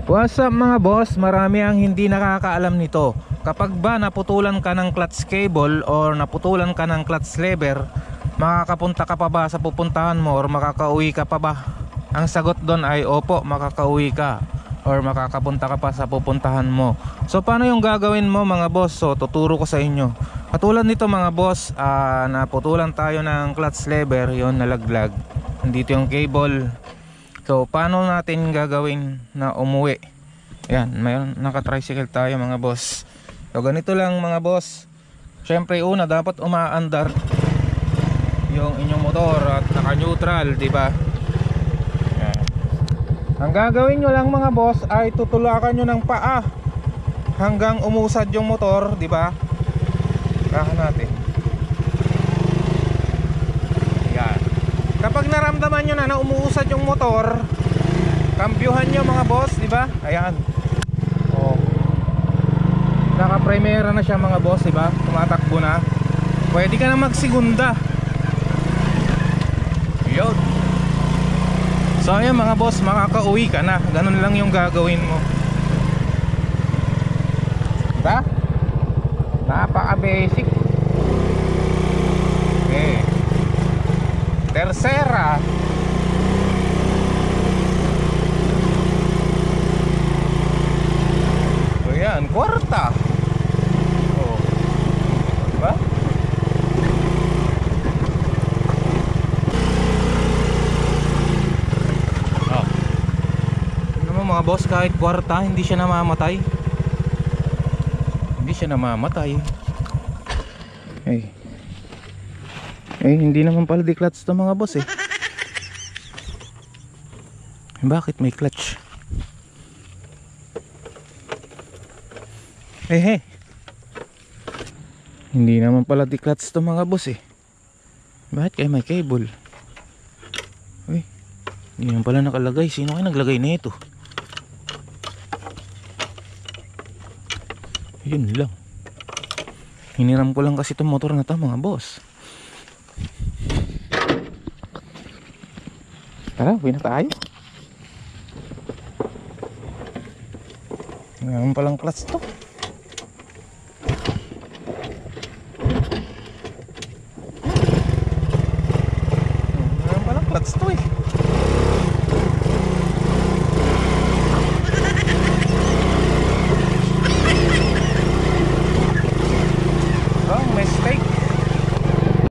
What's up mga boss? Marami ang hindi nakakaalam nito. Kapag ba naputulan ka ng clutch cable or naputulan ka ng clutch lever, makakapunta ka pa ba sa pupuntahan mo or makakauwi ka pa ba? Ang sagot doon ay opo, makakauwi ka or makakapunta ka pa sa pupuntahan mo. So paano yung gagawin mo mga boss? So tuturo ko sa inyo. Katulad nito mga boss, naputulan tayo ng clutch lever, yon nalaglag. Nandito yung cable. So paano natin gagawin na umuwi? Yan, mayroon naka-tricycle tayo mga boss. So ganito lang mga boss. Syempre una dapat umaandar yung inyong motor at naka-neutral, di ba? Yan. Ang gagawin nyo lang mga boss ay tutulakan nyo ng paa hanggang umusad yung motor, di ba? Kahan natin. Yan. Kapag naramdaman nyo na umuusad yung motor, kambyuhan nyo mga boss, di ba? Ayan. Oh. Naka-primera na siya mga boss, di ba? Tumatakbo na. Pwede ka na magsigunda. Yun. So ayan mga boss, makakauwi ka na. Ganun lang yung gagawin mo. Diba? Napaka-basic. Okay. Tercera. O yan, kwarta. Oh. Diba? Oh. Ano mo mga boss, kahit kwarta hindi siya namamatay. Hindi siya namamatay. Hindi naman pala di-clutch to mga boss eh. Bakit may clutch? Hindi naman pala di-clutch to mga boss eh. Bakit kaya may cable? Hindi naman pala nakalagay. Sino kayo naglagay na ito? Yun lang. Hiniram ko lang kasi itong motor na to mga boss. Tara, uwi na tayo. Ngayon palang clutch to. Ngayon palang clutch to eh.